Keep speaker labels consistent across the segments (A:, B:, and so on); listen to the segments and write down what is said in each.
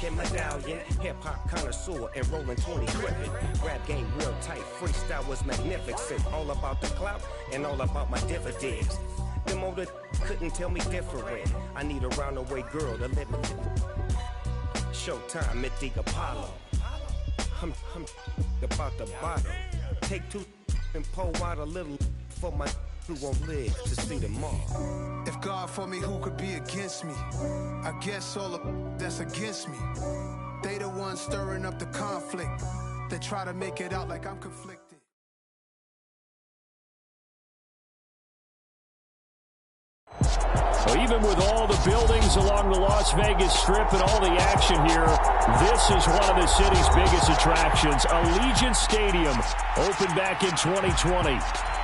A: African medallion, hip-hop connoisseur, and rolling 20 Griffin. Rap game real tight, freestyle was magnificent. All about the clout and all about my dividends. Them older couldn't tell me different. I need a roundaway girl to let me. Showtime at the Apollo. I'm about the bottom. Take two and pour out a little for my who won't live to see tomorrow.
B: If God for me, who could be against me? I guess all of that's against me. They the ones stirring up the conflict. They try to make it out like I'm conflicted.
C: So even with all the buildings along the Las Vegas Strip and all the action here, this is one of the city's biggest attractions. Allegiant Stadium opened back in 2020.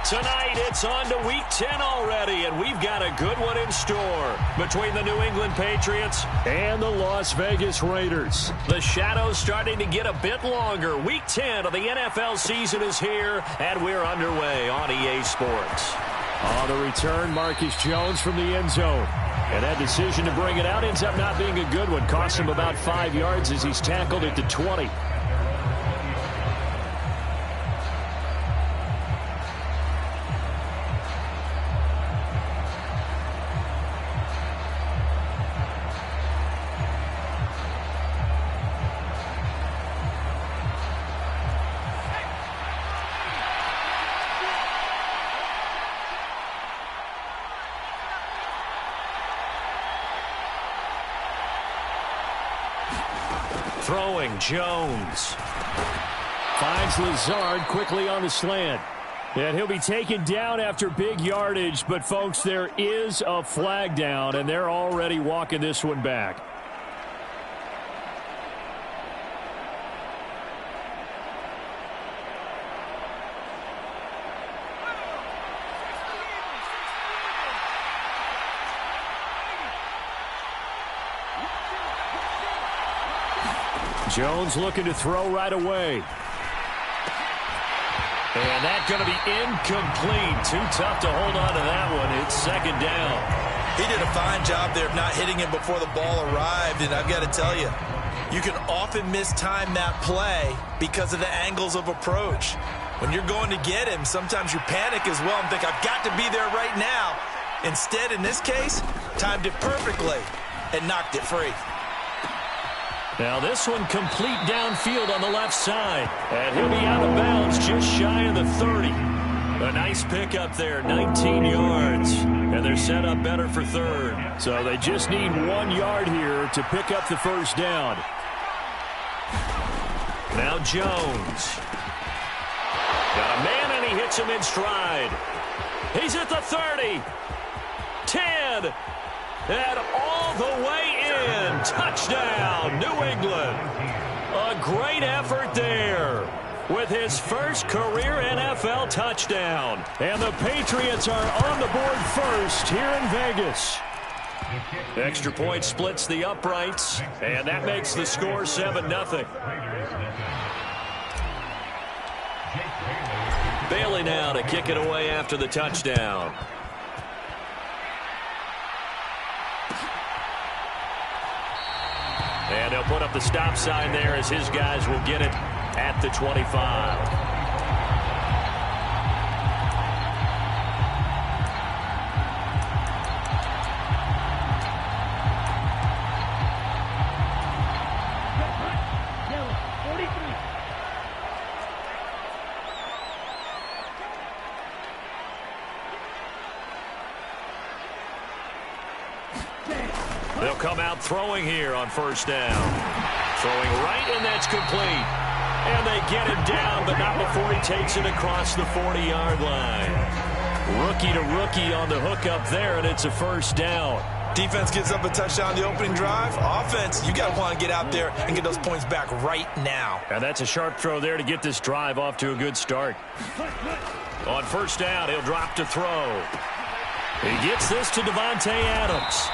D: Tonight, it's on to Week 10 already, and we've got a good one in store between the New England Patriots
C: and the Las Vegas Raiders.
D: The shadows starting to get a bit longer. Week 10 of the NFL season is here, and we're underway on EA Sports.
C: On the return, Marcus Jones from the end zone. And that decision to bring it out ends up not being a good one. Cost him about 5 yards as he's tackled at the 20.
D: Throwing, Jones.
C: Finds Lazard quickly on the slant. And he'll be taken down after big yardage. But, folks, there is a flag down, and they're already walking this one back. Jones looking to throw right away.
D: And that's going to be incomplete. Too tough to hold on to that one. It's second down.
E: He did a fine job there of not hitting him before the ball arrived, and I've got to tell you, you can often mistime that play because of the angles of approach. When you're going to get him, sometimes you panic as well and think, I've got to be there right now. Instead, in this case, timed it perfectly and knocked it free.
D: Now this one complete downfield on the left side. And he'll be out of bounds just shy of the 30. A nice pickup there, 19 yards. And they're set up better for third.
C: So they just need 1 yard here to pick up the first down.
D: Now Jones. Got a man and he hits him in stride. He's at the 30. 10. And all the way in. Touchdown, New England. A great effort there with his first career NFL touchdown. And the Patriots are on the board first here in Vegas. Extra point splits the uprights, and that makes the score 7-0. Bailey now to kick it away after the touchdown. And they'll put up the stop sign there as his guys will get it at the 25. They'll come out throwing here on first down. Throwing right, and that's complete. And they get him down, but not before he takes it across the 40-yard line. Rookie to rookie on the hook up there, and it's a first down.
E: Defense gives up a touchdown the opening drive. Offense, you got to want to get out there and get those points back right now.
D: And that's a sharp throw there to get this drive off to a good start. On first down, he'll drop to throw. He gets this to Devontae Adams.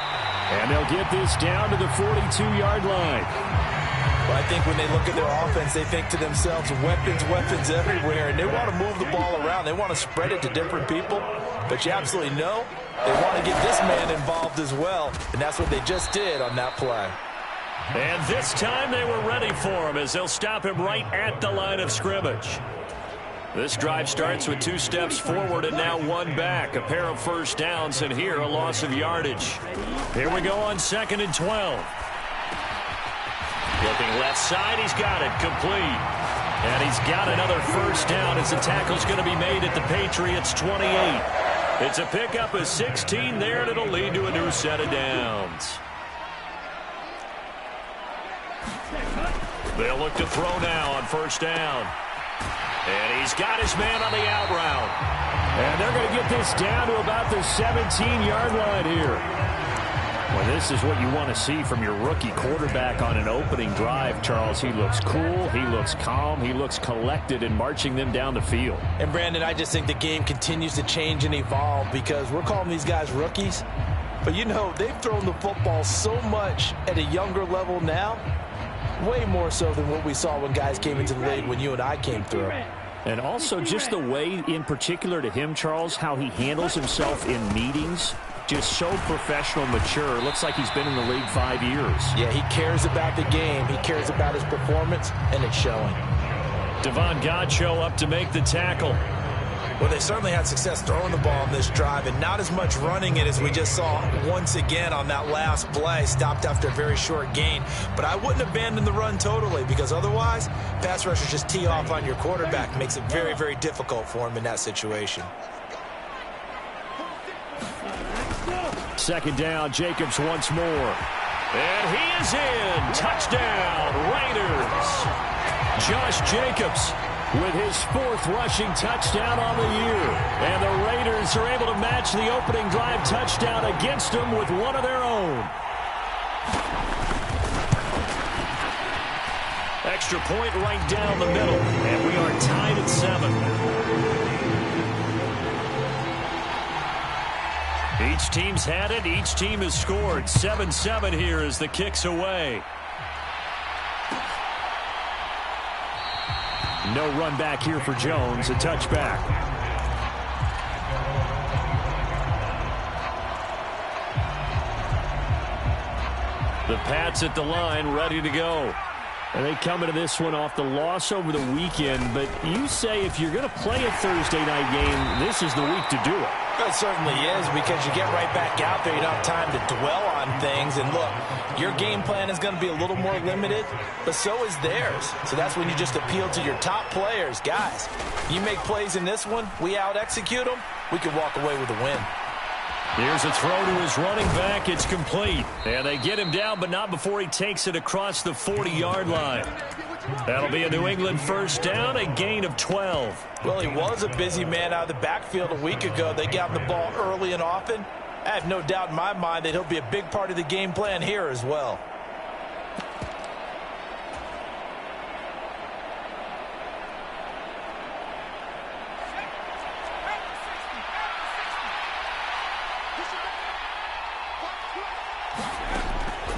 C: And they'll get this down to the 42-yard line.
E: Well, I think when they look at their offense, they think to themselves, weapons, weapons everywhere. And they want to move the ball around. They want to spread it to different people. But you absolutely know they want to get this man involved as well. And that's what they just did on that play.
C: And this time they were ready for him as they'll stop him right at the line of scrimmage. This drive starts with 2 steps forward and now 1 back. A pair of first downs, and here a loss of yardage. Here we go on 2nd and 12. Looking left side, he's got it, complete. And he's got another first down as the tackle's going to be made at the Patriots' 28. It's a pickup of 16 there, and it'll lead to a new set of downs. They'll look to throw now on first down. And he's got his man on the out route. And they're going to get this down to about the 17-yard line here. Well, this is what you want to see from your rookie quarterback on an opening drive, Charles. He looks cool, he looks calm, he looks collected in marching them down the field.
E: And, Brandon, I just think the game continues to change and evolve because we're calling these guys rookies. But, you know, they've thrown the football so much at a younger level now, way more so than what we saw when guys came into the league when you and I came through.
C: And also just the way, in particular to him, Charles, how he handles himself in meetings. Just so professional, mature. Looks like he's been in the league 5 years.
E: Yeah, he cares about the game. He cares about his performance, and it's showing.
C: Devon Godchaux up to make the tackle.
E: Well, they certainly had success throwing the ball on this drive, and not as much running it as we just saw once again on that last play. Stopped after a very short gain. But I wouldn't abandon the run totally, because otherwise, pass rushers just tee off on your quarterback. Makes it very, very difficult for him in that situation.
C: 2nd down, Jacobs once more. And he is in. Touchdown, Raiders. Josh Jacobs with his 4th rushing touchdown on the year. And the Raiders are able to match the opening drive touchdown against them with one of their own. Extra point right down the middle. And we are tied at 7. Each team's had it. Each team has scored. 7-7 here as the kick's away. No run back here for Jones. A touchback. The Pats at the line, ready to go. And they come into this one off the loss over the weekend. But you say if you're going to play a Thursday night game, this is the week to do it.
E: It certainly is, because you get right back out there. You don't have time to dwell on things. And look, your game plan is going to be a little more limited, but so is theirs. So that's when you just appeal to your top players. Guys, you make plays in this one, we out-execute them, we can walk away with a win.
C: Here's a throw to his running back. It's complete. And they get him down, but not before he takes it across the 40-yard line. That'll be a New England first down, a gain of 12.
E: Well, he was a busy man out of the backfield a week ago. They got him the ball early and often. I have no doubt in my mind that he'll be a big part of the game plan here as well.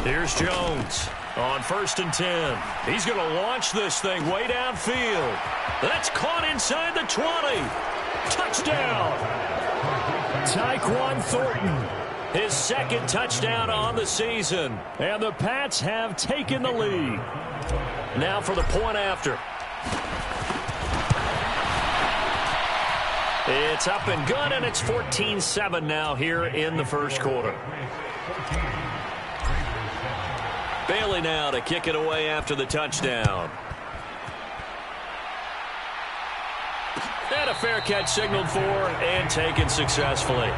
C: Here's Jones on 1st and 10. He's going to launch this thing way downfield. That's caught inside the 20. Touchdown. Tyquan Thornton, his 2nd touchdown on the season. And the Pats have taken the lead. Now for the point after. It's up and good, and it's 14-7 now here in the first quarter. Bailey now to kick it away after the touchdown. And a fair catch signaled for and taken successfully.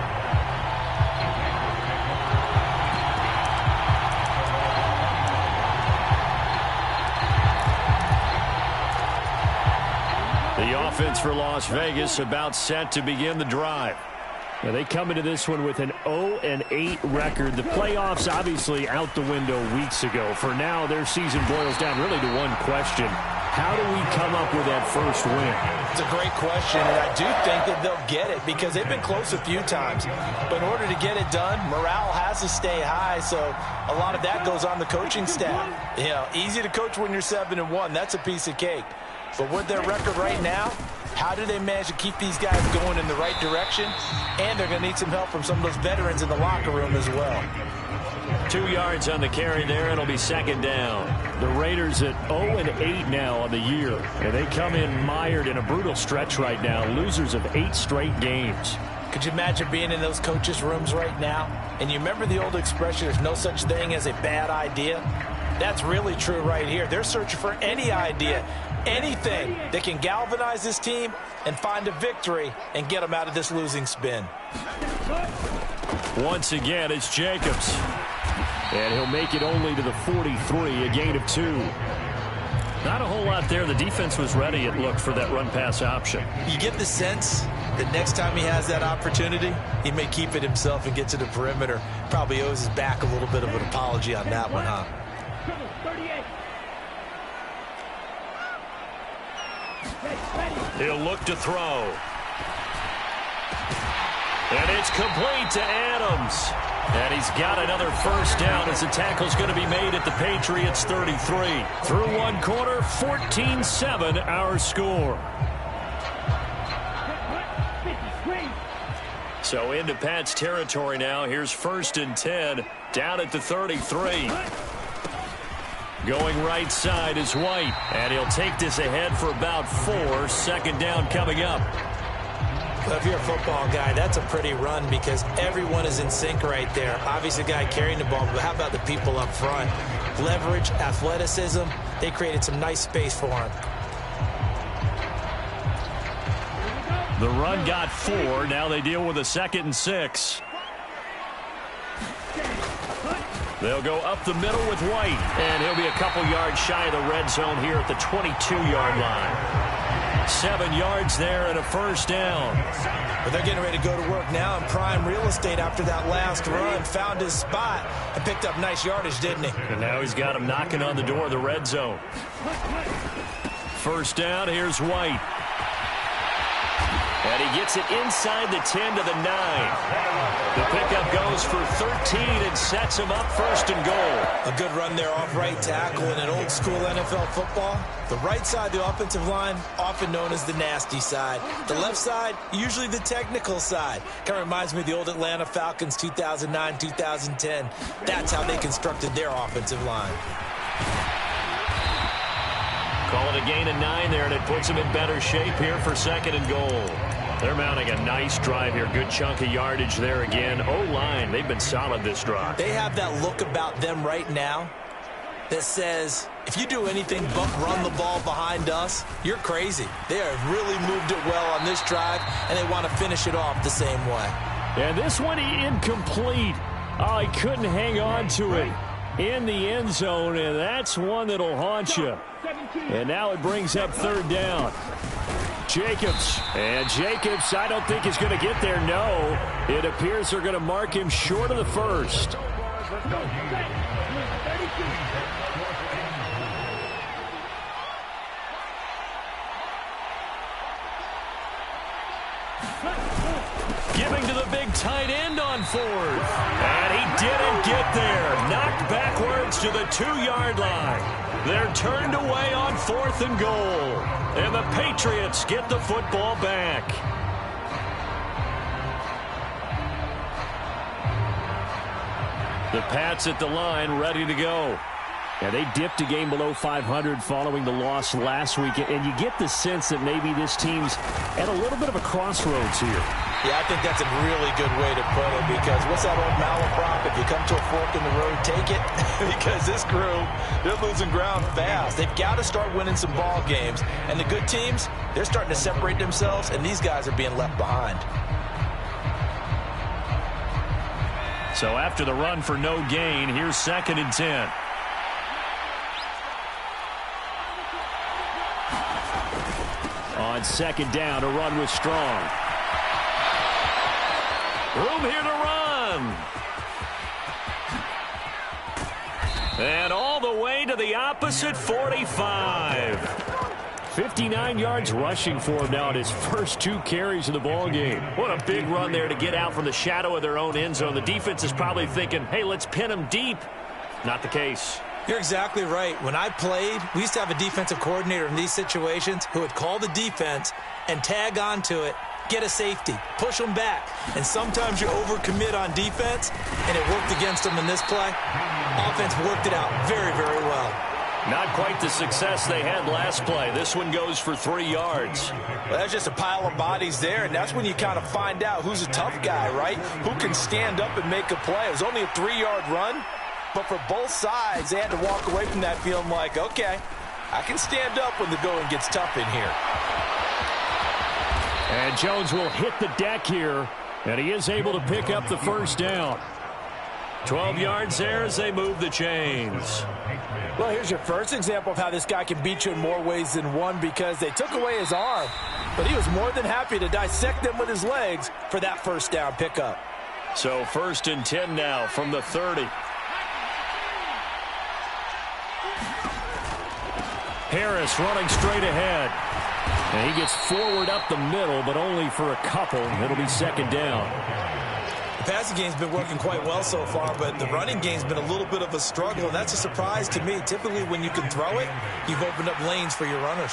C: The offense for Las Vegas about set to begin the drive. Now they come into this one with an 0-8 record. The playoffs obviously out the window weeks ago. For now, their season boils down really to one question. How do we come up with that first win?
E: It's a great question, and I do think that they'll get it because they've been close a few times. But in order to get it done, morale has to stay high, so a lot of that goes on the coaching staff. You know, easy to coach when you're 7-1. That's a piece of cake. But with their record right now, how do they manage to keep these guys going in the right direction? And they're going to need some help from some of those veterans in the locker room as well.
C: 2 yards on the carry there. It'll be second down. The Raiders at 0-8 now on the year. And they come in mired in a brutal stretch right now. Losers of 8 straight games.
E: Could you imagine being in those coaches' rooms right now? And you remember the old expression, there's no such thing as a bad idea? That's really true right here. They're searching for any idea, anything that can galvanize this team and find a victory and get them out of this losing spin.
C: Once again, it's Jacobs. And he'll make it only to the 43, a gain of 2. Not a whole lot there. The defense was ready, it looked, for that run-pass option.
E: You get the sense that next time he has that opportunity, he may keep it himself and get to the perimeter. Probably owes his back a little bit of an apology on that one, huh?
C: He'll look to throw. And it's complete to Adams. And he's got another first down as the tackle's going to be made at the Patriots' 33. Through one quarter, 14-7 our score. So into Pat's territory now. Here's 1st and 10 down at the 33. Going right side is White. And he'll take this ahead for about 4. Second down coming up.
E: Well, if you're a football guy, that's a pretty run because everyone is in sync right there. Obviously, the guy carrying the ball, but how about the people up front? Leverage, athleticism, they created some nice space for him.
C: The run got 4. Now they deal with a 2nd and 6. They'll go up the middle with White, and he'll be a couple yards shy of the red zone here at the 22-yard line. 7 yards there and a first down.
E: But they're getting ready to go to work now in prime real estate after that last run. Found his spot and picked up nice yardage, didn't he?
C: And now he's got him knocking on the door of the red zone. First down, here's White. And he gets it inside the 10 to the 9. The pickup goes for 13 and sets him up 1st and goal.
E: A good run there off right tackle in an old school NFL football. The right side of the offensive line, often known as the nasty side. The left side, usually the technical side. Kind of reminds me of the old Atlanta Falcons 2009, 2010. That's how they constructed their offensive line.
C: Call it a gain of 9 there, and it puts him in better shape here for 2nd and goal. They're mounting a nice drive here. Good chunk of yardage there again. O-line, they've been solid this drive.
E: They have that look about them right now that says, if you do anything but run the ball behind us, you're crazy. They have really moved it well on this drive, and they want to finish it off the same way.
C: And this one incomplete. Oh, he couldn't hang on to it in the end zone, and that's one that'll haunt you. And now it brings up 3rd down. Jacobs. And Jacobs, I don't think is going to get there. No. It appears they're going to mark him short of the 1st. Giving to the big tight end on 4th. And he didn't get there. Knocked backwards to the 2-yard line. They're turned away on 4th and goal. And the Patriots get the football back. The Pats at the line, ready to go. Yeah, they dipped a game below 500 following the loss last week. And you get the sense that maybe this team's at a little bit of a crossroads here.
E: Yeah, I think that's a really good way to put it because what's that old malaprop? If you come to a fork in the road, take it. Because this crew, they're losing ground fast. They've got to start winning some ball games. And the good teams, they're starting to separate themselves, and these guys are being left behind.
C: So after the run for no gain, here's 2nd and 10. On 2nd down, a run was strong. Room here to run. And all the way to the opposite 45. 59 yards rushing for him now in his first 2 carries of the ball game. What a big run there to get out from the shadow of their own end zone. The defense is probably thinking, hey, let's pin them deep. Not the case.
E: You're exactly right. When I played, we used to have a defensive coordinator in these situations who would call the defense and tag onto it get a safety, push them back. And sometimes you overcommit on defense, and it worked against them in this play. Offense worked it out very, very well.
C: Not quite the success they had last play. This one goes for 3 yards.
E: Well, that's just a pile of bodies there, and that's when you kind of find out who's a tough guy, right? Who can stand up and make a play. It was only a 3-yard run, but for both sides, they had to walk away from that feeling like, okay, I can stand up when the going gets tough in here.
C: And Jones will hit the deck here, and he is able to pick up the first down. 12 yards there as they move the chains.
E: Well, here's your first example of how this guy can beat you in more ways than one, because they took away his arm, but he was more than happy to dissect them with his legs for that first down pickup.
C: So 1st and 10 now from the 30. Harris running straight ahead. And he gets forward up the middle, but only for a couple. It'll be 2nd down.
E: The passing game's been working quite well so far, but the running game's been a little bit of a struggle, and that's a surprise to me. Typically, when you can throw it, you've opened up lanes for your runners.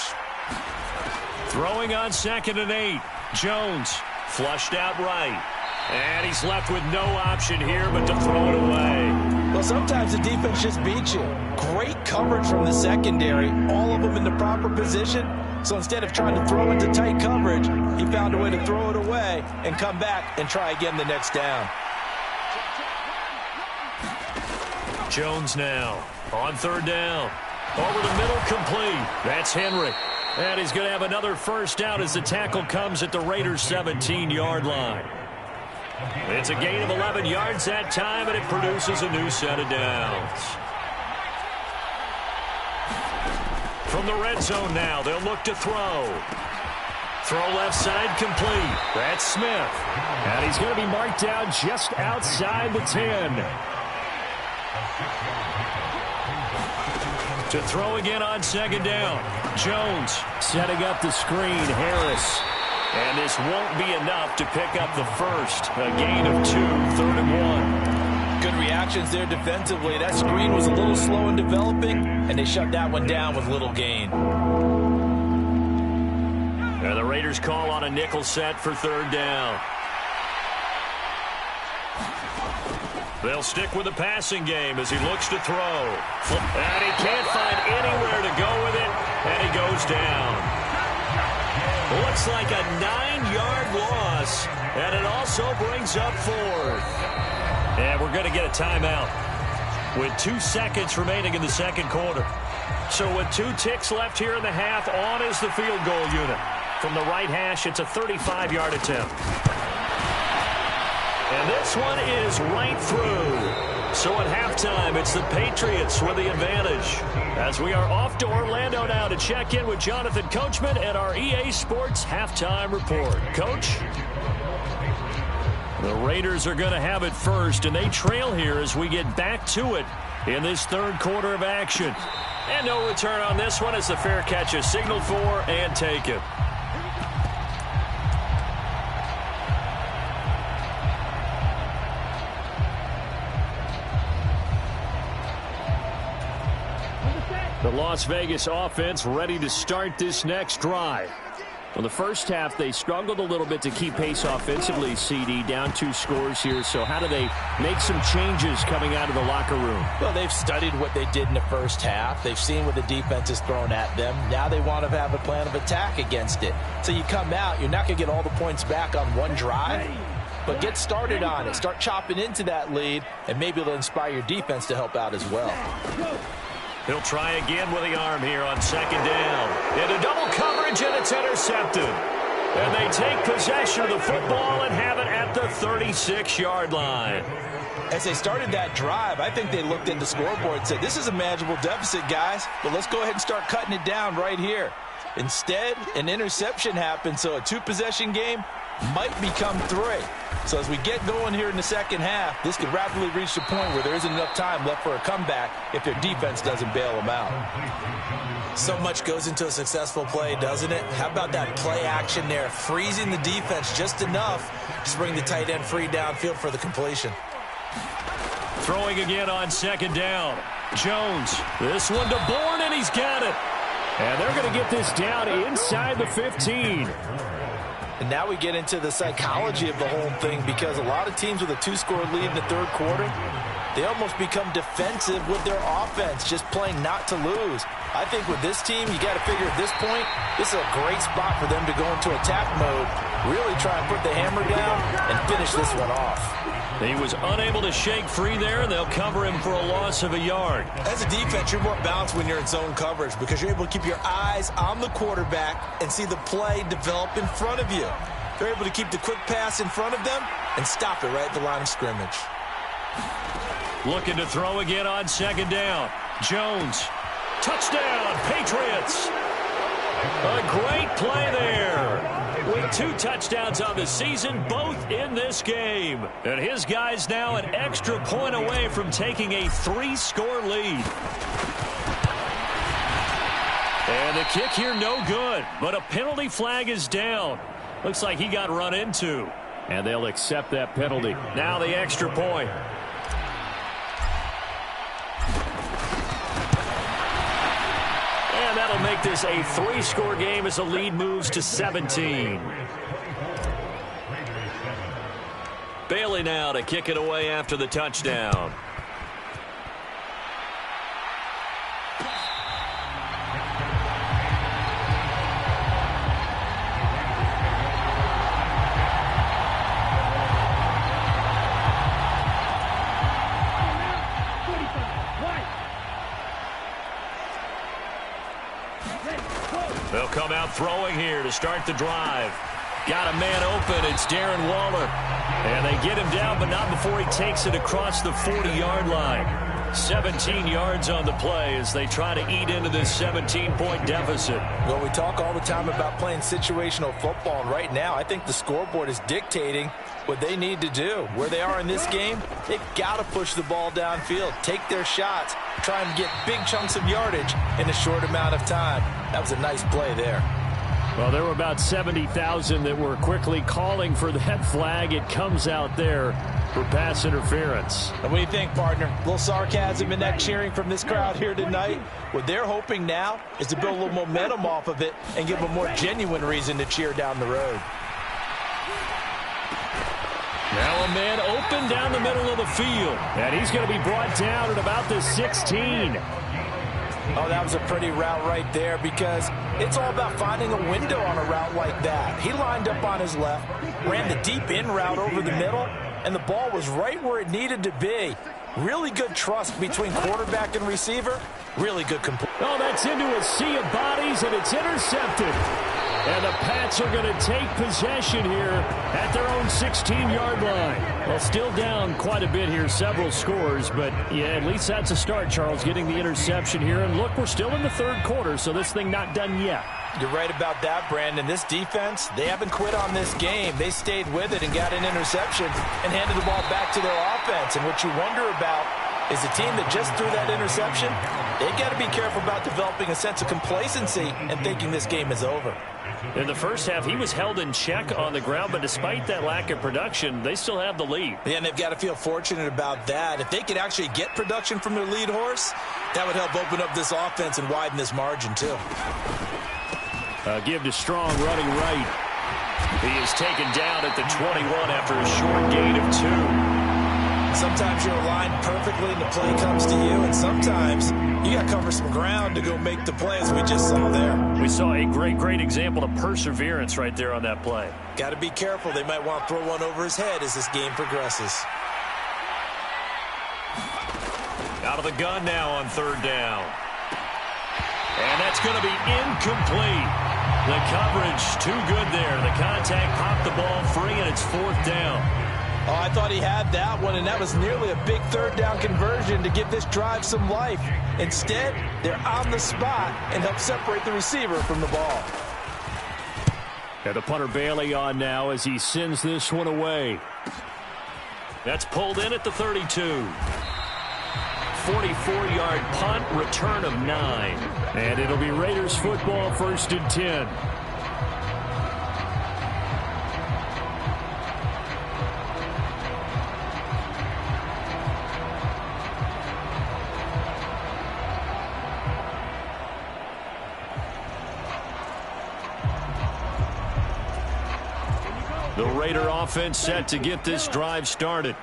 C: Throwing on 2nd and 8. Jones flushed out right. And he's left with no option here but to throw it away.
E: Well, sometimes the defense just beats you. Great coverage from the secondary, all of them in the proper position. So instead of trying to throw into tight coverage, he found a way to throw it away and come back and try again the next down.
C: Jones now on 3rd down. Over the middle, complete. That's Henry. And he's going to have another first down as the tackle comes at the Raiders' 17-yard line. It's a gain of 11 yards that time, and it produces a new set of downs. From the red zone now, they'll look to throw. Throw left side complete. That's Smith. And he's going to be marked down just outside the 10. To throw again on 2nd down. Jones setting up the screen. Harris. And this won't be enough to pick up the first. A gain of 2, 3rd and 1.
E: Good reactions there defensively. That screen was a little slow in developing, and they shut that one down with little gain.
C: And the Raiders call on a nickel set for 3rd down. They'll stick with the passing game as he looks to throw. And he can't find anywhere to go with it, and he goes down. Looks like a 9-yard loss, and it also brings up 4th. And we're going to get a timeout with 2 seconds remaining in the 2nd quarter. So with 2 ticks left here in the half, on is the field goal unit. From the right hash, it's a 35-yard attempt. And this one is right through. So at halftime, it's the Patriots with the advantage. As we are off to Orlando now to check in with Jonathan Coachman and our EA Sports halftime report. Coach? The Raiders are going to have it first, and they trail here as we get back to it in this 3rd quarter of action. And no return on this one as the fair catch is signaled for and taken. The Las Vegas offense ready to start this next drive. Well, the first half, they struggled a little bit to keep pace offensively, CD, down 2 scores here. So how do they make some changes coming out of the locker room?
E: Well, they've studied what they did in the first half. They've seen what the defense has thrown at them. Now they want to have a plan of attack against it. So you come out, you're not going to get all the points back on one drive, but get started on it. Start chopping into that lead, and maybe it'll inspire your defense to help out as well.
C: He'll try again with the arm here on 2nd down. Into double coverage, and it's intercepted. And they take possession of the football and have it at the 36-yard line.
E: As they started that drive, I think they looked at the scoreboard and said, this is a manageable deficit, guys, but let's go ahead and start cutting it down right here. Instead, an interception happened, so a 2-possession game might become 3. So as we get going here in the 2nd half, this could rapidly reach the point where there isn't enough time left for a comeback if their defense doesn't bail them out. So much goes into a successful play, doesn't it? How about that play action there, freezing the defense just enough to bring the tight end free downfield for the completion.
C: Throwing again on 2nd down. Jones, this one to Bourne, and he's got it. And they're going to get this down inside the 15.
E: And now we get into the psychology of the whole thing, because a lot of teams with a 2-score lead in the third quarter, they almost become defensive with their offense, just playing not to lose. I think with this team, you got to figure at this point, this is a great spot for them to go into attack mode, really try and put the hammer down and finish this one off.
D: He was unable to shake free there, and they'll cover him for a loss of a yard.
E: As a defense, you're more balanced when you're in zone coverage because you're able to keep your eyes on the quarterback and see the play develop in front of you. They're able to keep the quick pass in front of them and stop it right at the line of scrimmage.
C: Looking to throw again on second down. Jones. Touchdown, Patriots. A great play there. With 2 touchdowns on the season, both in this game. And his guys now an extra point away from taking a 3-score lead. And the kick here no good, but a penalty flag is down. Looks like he got run into. And they'll accept that penalty. Now the extra point. And that'll make this a 3-score game as the lead moves to 17. Bailey now to kick it away after the touchdown. They'll come out throwing here to start the drive. Got a man open. It's Darren Waller. And they get him down, but not before he takes it across the 40-yard line. 17 yards on the play as they try to eat into this 17-point deficit.
E: Well, we talk all the time about playing situational football, and right now I think the scoreboard is dictating what they need to do. Where they are in this game, they've got to push the ball downfield, take their shots, try and get big chunks of yardage in a short amount of time. That was a nice play there.
C: Well, there were about 70,000 that were quickly calling for that flag. It comes out there for pass interference.
E: And what do you think, partner? A little sarcasm in that cheering from this crowd here tonight. What they're hoping now is to build a little momentum off of it and give them a more genuine reason to cheer down the road.
C: Now a man open down the middle of the field. And he's going to be brought down at about the 16.
E: Oh, that was a pretty route right there, because it's all about finding a window on a route like that. He lined up on his left, ran the deep in route over the middle, and the ball was right where it needed to be. Really good trust between quarterback and receiver. Really good complete.
C: Oh, that's into a sea of bodies, and it's intercepted. And the Pats are going to take possession here at their own 16-yard line. Well, still down quite a bit here, several scores, but yeah, at least that's a start, Charles, getting the interception here. And look, we're still in the third quarter, so this thing not done yet.
E: You're right about that, Brandon. This defense, they haven't quit on this game. They stayed with it and got an interception and handed the ball back to their offense. And what you wonder about is the team that just threw that interception, they've got to be careful about developing a sense of complacency and thinking this game is over.
C: In the first half, he was held in check on the ground, but despite that lack of production, they still have the lead.
E: Yeah, and they've got to feel fortunate about that. If they could actually get production from their lead horse, that would help open up this offense and widen this margin, too.
C: Give to Strong running right. He is taken down at the 21 after a short gain of 2.
E: Sometimes you're aligned perfectly and the play comes to you, and sometimes you got to cover some ground to go make the play, as we just saw there.
C: We saw a great example of perseverance right there on that play.
E: Got to be careful. They might want to throw one over his head as this game progresses.
C: Out of the gun now on third down. And that's going to be incomplete. The coverage too good there. The contact popped the ball free, and it's fourth down.
E: Oh, I thought he had that one, and that was nearly a big third down conversion to give this drive some life. Instead, they're on the spot and help separate the receiver from the ball.
C: And the punter Bailey on now as he sends this one away. That's pulled in at the 32. 44-yard punt, return of 9. And it'll be Raiders football, 1st and 10. The Raider offense set to get this drive started.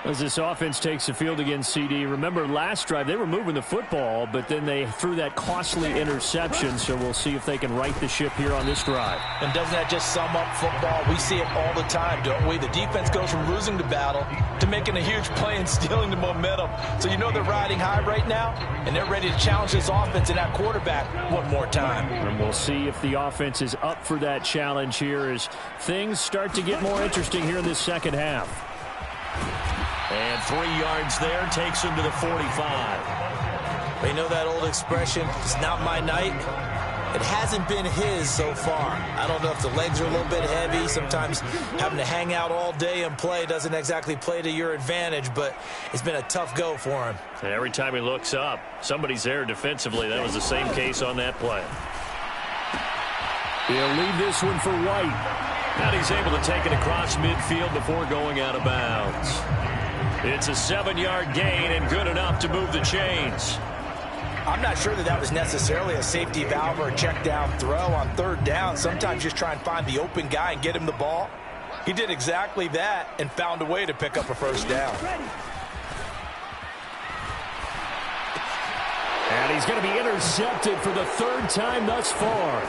C: As this offense takes the field against CD, remember last drive they were moving the football, but then they threw that costly interception, so we'll see if they can right the ship here on this drive.
E: And doesn't that just sum up football? We see it all the time, don't we? The defense goes from losing the battle to making a huge play and stealing the momentum. So you know they're riding high right now, and they're ready to challenge this offense and that quarterback one more time.
C: And we'll see if the offense is up for that challenge here as things start to get more interesting here in this second half.
D: And 3 yards there takes him to the 45.
E: But you know that old expression, it's not my night? It hasn't been his so far. I don't know if the legs are a little bit heavy. Sometimes having to hang out all day and play doesn't exactly play to your advantage, but it's been a tough go for him.
D: And every time he looks up, somebody's there defensively. That was the same case on that play.
C: He'll leave this one for White.
D: And he's able to take it across midfield before going out of bounds. It's a 7-yard gain and good enough to move the chains.
E: I'm not sure that was necessarily a safety valve or a check down throw on third down. Sometimes just try and find the open guy and get him the ball. He did exactly that and found a way to pick up a first down.
C: And he's going to be intercepted for the third time thus far.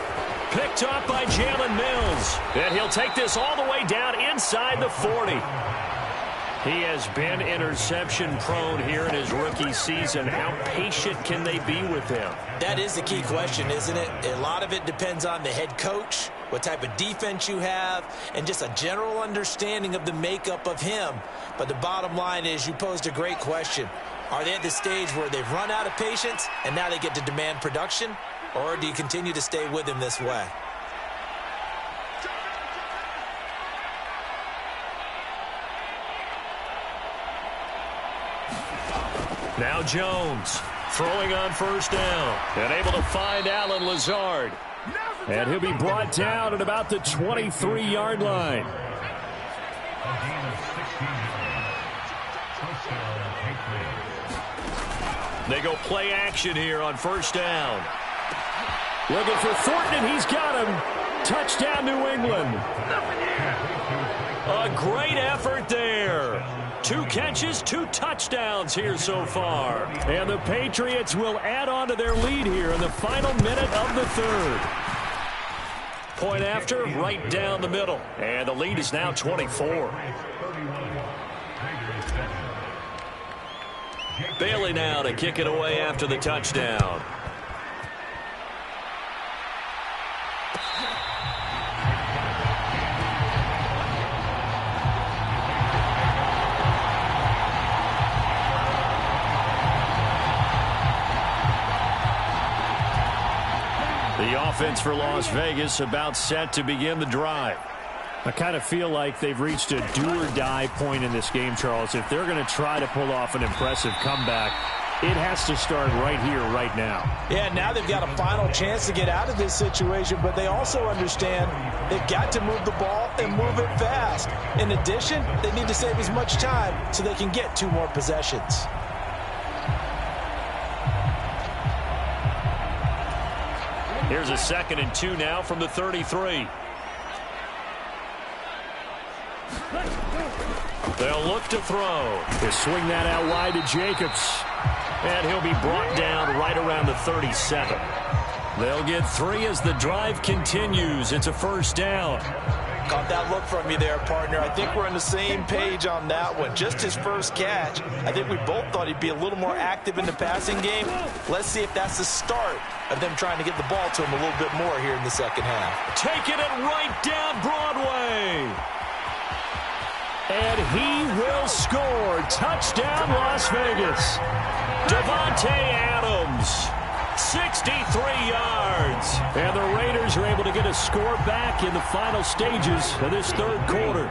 D: Picked up by Jalen Mills. And he'll take this all the way down inside the 40. He has been interception prone here in his rookie season. How patient can they be with him?
E: That is the key question, isn't it? A lot of it depends on the head coach, what type of defense you have, and just a general understanding of the makeup of him. But the bottom line is you posed a great question. Are they at the stage where they've run out of patience and now they get to demand production? Or do you continue to stay with him this way?
D: Now Jones throwing on first down and able to find Allen Lazard.
C: And he'll be brought down at about the 23-yard line.
D: They go play action here on first down.
C: Looking for Thornton, and he's got him. Touchdown, New England.
D: A great effort there. 2 catches, 2 touchdowns here so far.
C: And the Patriots will add on to their lead here in the final minute of the third.
D: Point after, right down the middle. And the lead is now 24. Bailey now to kick it away after the touchdown. The offense for Las Vegas about set to begin the drive.
C: I kind of feel like they've reached a do-or-die point in this game, Charles. If they're going to try to pull off an impressive comeback, it has to start right here, right now.
E: Yeah, now they've got a final chance to get out of this situation, but they also understand they've got to move the ball and move it fast. In addition, they need to save as much time so they can get 2 more possessions.
D: Here's a 2nd and 2 now from the 33. They'll look to throw.
C: They swing that out wide to Jacobs.
D: And he'll be brought down right around the 37. They'll get 3 as the drive continues. It's a first down.
E: Caught that look from you there, partner. I think we're on the same page on that one. Just his first catch. I think we both thought he'd be a little more active in the passing game. Let's see if that's the start of them trying to get the ball to him a little bit more here in the second half.
D: Taking it right down Broadway.
C: And he will score. Touchdown, Las Vegas.
D: Devontae Adams, 63 yards.
C: And the Raiders are able to get a score back in the final stages of this third quarter.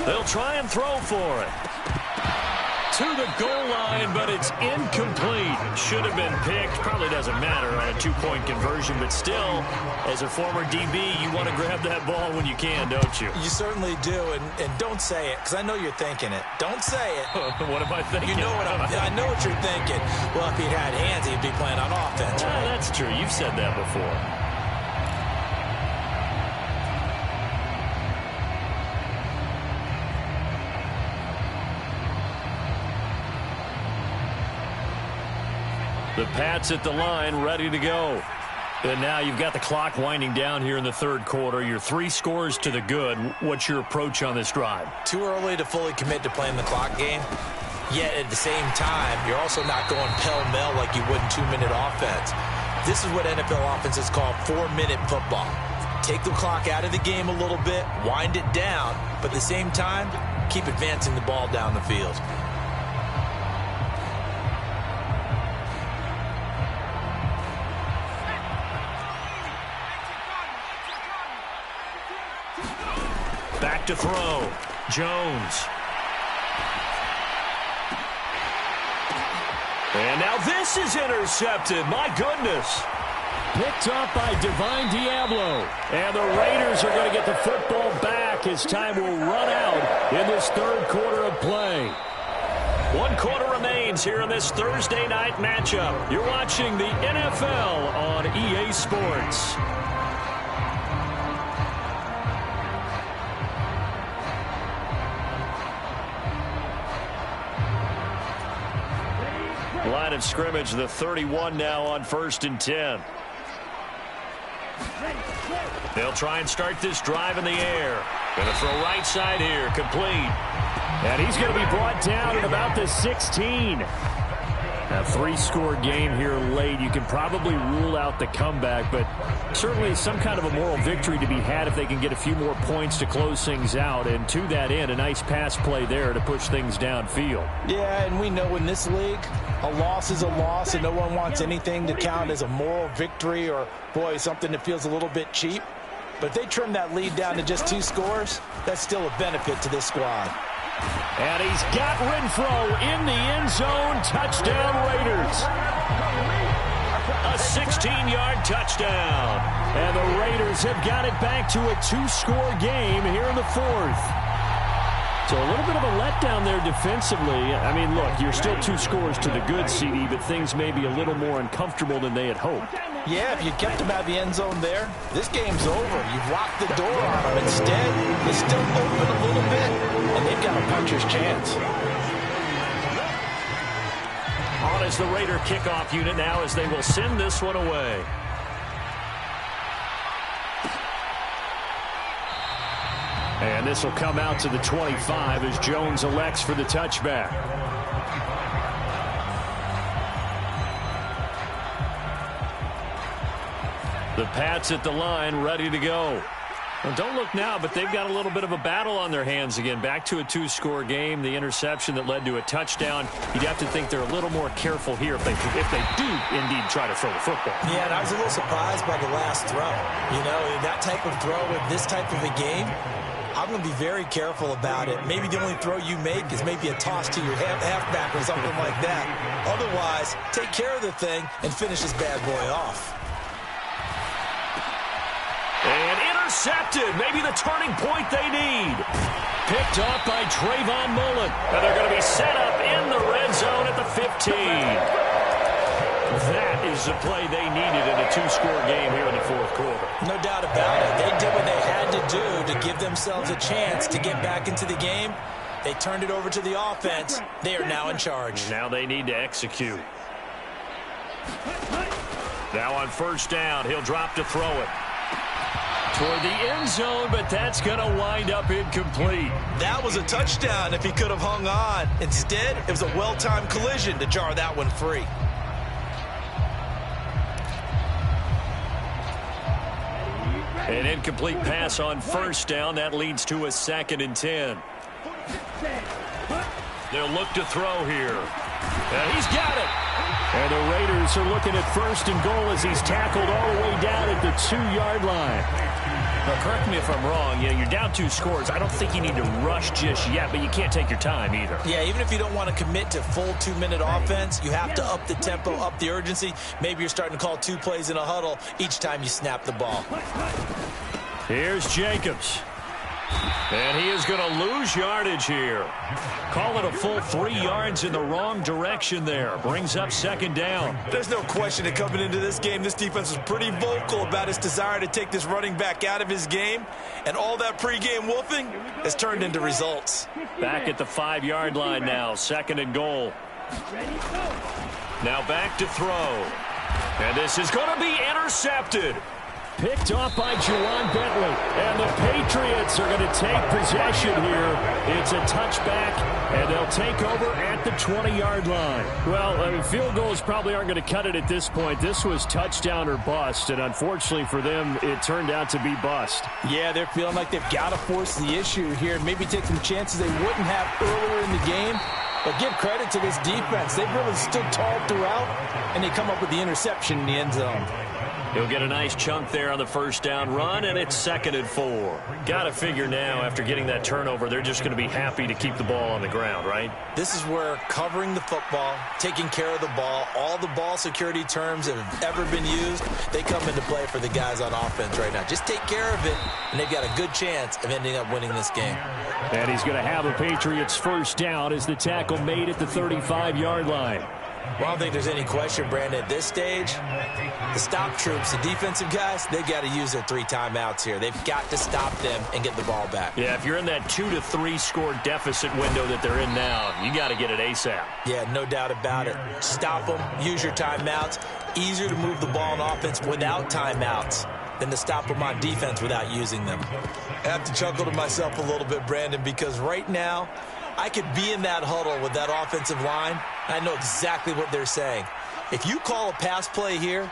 D: They'll try and throw for it.
C: to the goal line, but it's incomplete. Should have been picked. Probably doesn't matter on a two-point conversion, but still, as a former DB, you want to grab that ball when you can, don't you?
E: You certainly do, and don't say it, because I know you're thinking it. Don't say it.
C: What am I thinking?
E: You know what I know what you're thinking. Well, if he had hands, he'd be playing on offense.
C: Right? That's true. You've said that before. The Pats at the line, ready to go. And now you've got the clock winding down here in the third quarter. You're 3 scores to the good. What's your approach on this drive?
E: Too early to fully commit to playing the clock game. Yet at the same time, you're also not going pell-mell like you would in 2-minute offense. This is what NFL offenses call 4-minute football. Take the clock out of the game a little bit, wind it down, but at the same time, keep advancing the ball down the field.
C: Back to throw. Jones. And now this is intercepted. My goodness. Picked up by Divine Diablo. And the Raiders are going to get the football back as time will run out in this third quarter of play. 1 quarter remains here in this Thursday night matchup. You're watching the NFL on EA Sports. Line of scrimmage, the 31 now on 1st and 10. They'll try and start this drive in the air. Going to throw right side here, complete. And he's going to be brought down at about the 16. A 3-score game here late. You can probably rule out the comeback, but certainly some kind of a moral victory to be had if they can get a few more points to close things out. And to that end, a nice pass play there to push things downfield.
E: Yeah, and we know in this league, a loss is a loss, and no one wants anything to count as a moral victory or, boy, something that feels a little bit cheap. But if they trim that lead down to just 2 scores, that's still a benefit to this squad.
C: And he's got Renfro in the end zone. Touchdown, Raiders. A 16-yard touchdown. And the Raiders have got it back to a 2-score game here in the 4th. So a little bit of a letdown there defensively. I mean, look, you're still 2 scores to the good, CD, but things may be a little more uncomfortable than they had hoped.
E: Yeah, if you kept them out of the end zone there, this game's over. You've locked the door on them. Instead, it's still open a little bit, and they've got a puncher's chance.
C: On is the Raider kickoff unit now as they will send this one away. And this will come out to the 25 as Jones elects for the touchback. The Pats at the line, ready to go. Well, don't look now, but they've got a little bit of a battle on their hands again. Back to a 2-score game. The interception that led to a touchdown. You'd have to think they're a little more careful here if they do indeed try to throw the football.
E: Yeah, and I was a little surprised by the last throw. You know, that type of throw in this type of a game, I'm going to be very careful about it. Maybe the only throw you make is maybe a toss to your halfback or something like that. Otherwise, take care of the thing and finish this bad boy off.
C: And intercepted. Maybe the turning point they need. Picked off by Trayvon Mullen. And they're going to be set up in the red zone at the 15. That is the play they needed in a 2-score game here in the 4th quarter.
E: No doubt about it. They did what they had to do to give themselves a chance to get back into the game. They turned it over to the offense. They are now in charge.
C: Now they need to execute. Now on 1st down, he'll drop to throw it. Toward the end zone, but that's going to wind up incomplete.
E: That was a touchdown if he could have hung on. Instead, it was a well-timed collision to jar that one free.
C: An incomplete pass on 1st down. That leads to a 2nd and 10. They'll look to throw here. And he's got it. And the Raiders are looking at 1st and goal as he's tackled all the way down at the 2-yard line. Now, correct me if I'm wrong. You're down 2 scores. I don't think you need to rush just yet, but you can't take your time either.
E: Yeah, even if you don't want to commit to full 2-minute offense, you have to up the tempo, up the urgency. Maybe you're starting to call 2 plays in a huddle each time you snap the ball.
C: Here's Jacobs. And he is going to lose yardage here. Call it a full 3 yards in the wrong direction there. Brings up 2nd down.
E: There's no question that coming into this game, this defense was pretty vocal about its desire to take this running back out of his game. And all that pregame wolfing has turned into results.
C: Back at the 5-yard line now. 2nd and goal. Now back to throw. And this is going to be intercepted. Picked off by Juwan Bentley. And the Patriots are going to take possession here. It's a touchback, and they'll take over at the 20-yard line. Well, field goals probably aren't going to cut it at this point. This was touchdown or bust, and unfortunately for them, it turned out to be bust.
F: Yeah, they're feeling like they've got to force the issue here. Maybe take some chances they wouldn't have earlier in the game. But give credit to this defense. They've really stood tall throughout, and they come up with the interception in the end zone.
C: He'll get a nice chunk there on the 1st down run, and it's 2nd and 4. Got to figure now, after getting that turnover, they're just going to be happy to keep the ball on the ground, right?
E: This is where covering the football, taking care of the ball, all the ball security terms that have ever been used, they come into play for the guys on offense right now. Just take care of it, and they've got a good chance of ending up winning this game.
C: And he's going to have a Patriots 1st down as the tackle made at the 35-yard line.
E: Well, I don't think there's any question, Brandon, at this stage, the stop troops, the defensive guys, they've got to use their 3 timeouts here. They've got to stop them and get the ball back.
C: Yeah, if you're in that 2 to 3 score deficit window that they're in now, you got to get it ASAP.
E: Yeah, no doubt about it. Stop them, use your timeouts. Easier to move the ball on offense without timeouts than to stop them on defense without using them. I have to chuckle to myself a little bit, Brandon, because right now, I could be in that huddle with that offensive line. I know exactly what they're saying. If you call a pass play here,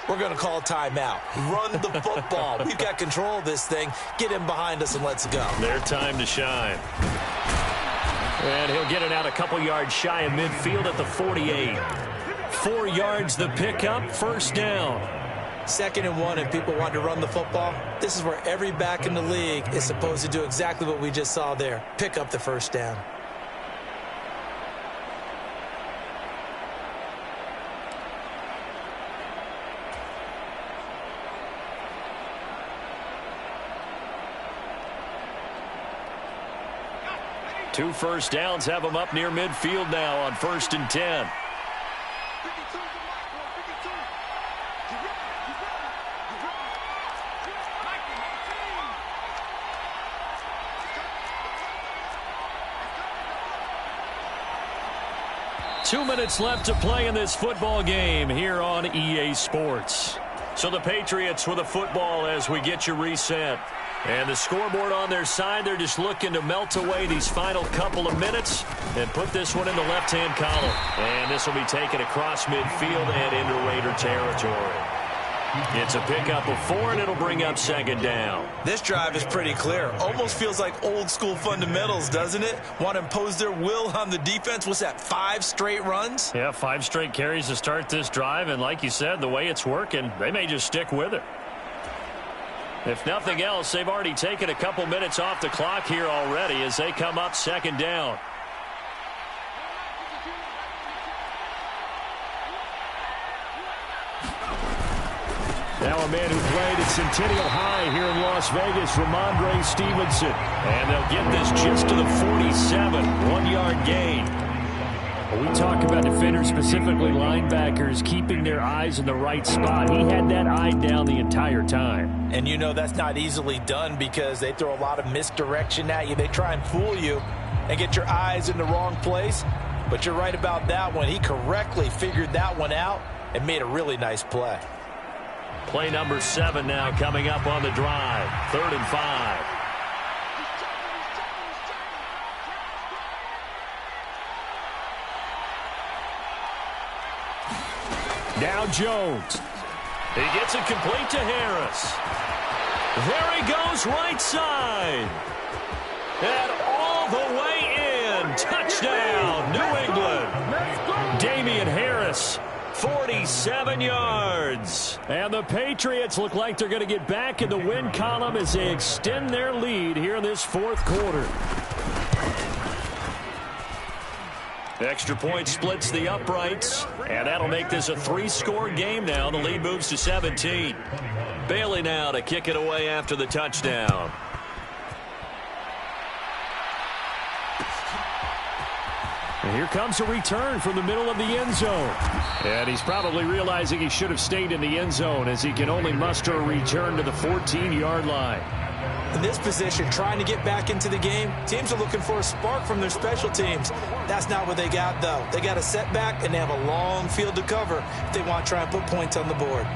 E: we're going to call a timeout. Run the football. We've got control of this thing. Get him behind us and let's go.
C: Their time to shine. And he'll get it out a couple yards shy of midfield at the 48. 4 yards the pickup, 1st down.
E: 2nd and 1, and people want to run the football. This is where every back in the league is supposed to do exactly what we just saw there. Pick up the 1st down.
C: Two 1st downs have them up near midfield now on 1st and 10. Two minutes left to play in this football game here on EA Sports. So the Patriots with a football as we get you reset. And the scoreboard on their side, they're just looking to melt away these final couple of minutes and put this one in the left-hand column. And this will be taken across midfield and into Raider territory. It's a pickup of 4, and it'll bring up 2nd down.
E: This drive is pretty clear. Almost feels like old-school fundamentals, doesn't it? Want to impose their will on the defense. What's that, 5 straight runs?
C: Yeah, 5 straight carries to start this drive, and like you said, the way it's working, they may just stick with it. If nothing else, they've already taken a couple minutes off the clock here already as they come up 2nd down. Now a man who played at Centennial High here in Las Vegas, Ramondre Stevenson. And they'll get this just to the 47, 1-yard gain. We talk about defenders, specifically linebackers, keeping their eyes in the right spot. He had that eye down the entire time.
E: And you know that's not easily done because they throw a lot of misdirection at you. They try and fool you and get your eyes in the wrong place. But you're right about that one. He correctly figured that one out and made a really nice play.
C: Play number 7 now coming up on the drive. 3rd and 5. Now Jones. He gets it complete to Harris. There he goes right side. And all the way in. Touchdown, New England. Damian Harris, 47
D: 87 yards.
C: And the Patriots look like they're going to get back in the win column as they extend their lead here in this fourth quarter.
D: Extra point splits the uprights, and that'll make this a 3-score game now. The lead moves to 17. Bailey now to kick it away after the touchdown.
C: And here comes a return from the middle of the end zone. And he's probably realizing he should have stayed in the end zone as he can only muster a return to the 14-yard line.
F: In this position, trying to get back into the game, teams are looking for a spark from their special teams. That's not what they got, though. They got a setback, and they have a long field to cover if they want to try and put points on the board.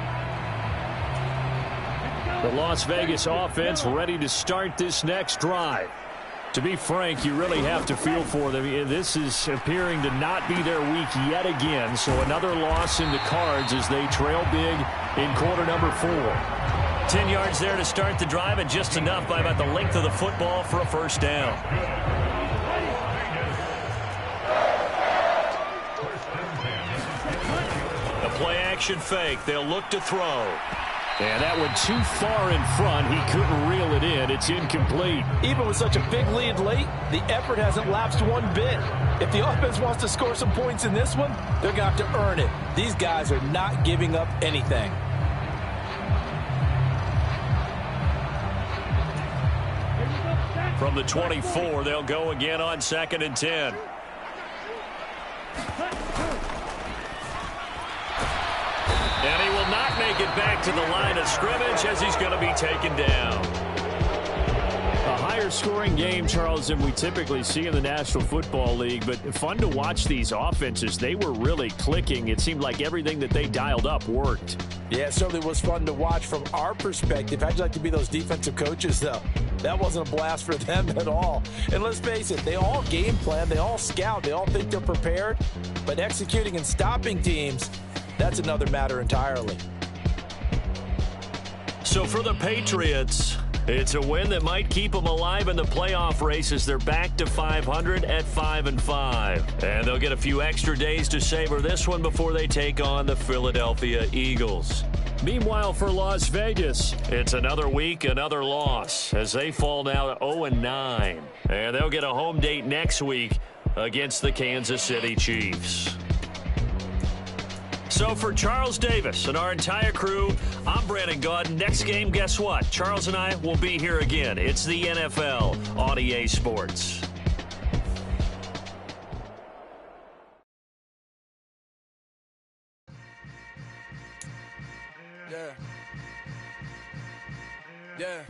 C: The Las Vegas offense ready to start this next drive. To be frank, you really have to feel for them. This is appearing to not be their week yet again, so another loss in the cards as they trail big in quarter number 4.
D: 10 yards there to start the drive, and just enough by about the length of the football for a first down. The play-action fake. They'll look to throw.
C: And that one too far in front. He couldn't reel it in. It's incomplete.
F: Even with such a big lead late, the effort hasn't lapsed one bit. If the offense wants to score some points in this one, they're going to have to earn it. These guys are not giving up anything.
D: From the 24, they'll go again on 2nd and 10. And he will not make it back to the line of scrimmage as he's going to be taken down.
C: A higher scoring game, Charles, than we typically see in the National Football League, but fun to watch these offenses. They were really clicking. It seemed like everything that they dialed up worked.
F: Yeah, it certainly was fun to watch from our perspective. How'd you like to be those defensive coaches, though? That wasn't a blast for them at all. And let's face it, they all game plan, they all scout, they all think they're prepared, but executing and stopping teams, that's another matter entirely.
D: So for the Patriots, it's a win that might keep them alive in the playoff race as they're back to 500 at 5-5. And they'll get a few extra days to savor this one before they take on the Philadelphia Eagles.
C: Meanwhile, for Las Vegas,
D: it's another week, another loss as they fall now to 0-9. And they'll get a home date next week against the Kansas City Chiefs. So for Charles Davis and our entire crew, I'm Brandon Gaudin. Next game, guess what? Charles and I will be here again. It's the NFL on EA Sports.
G: Yeah.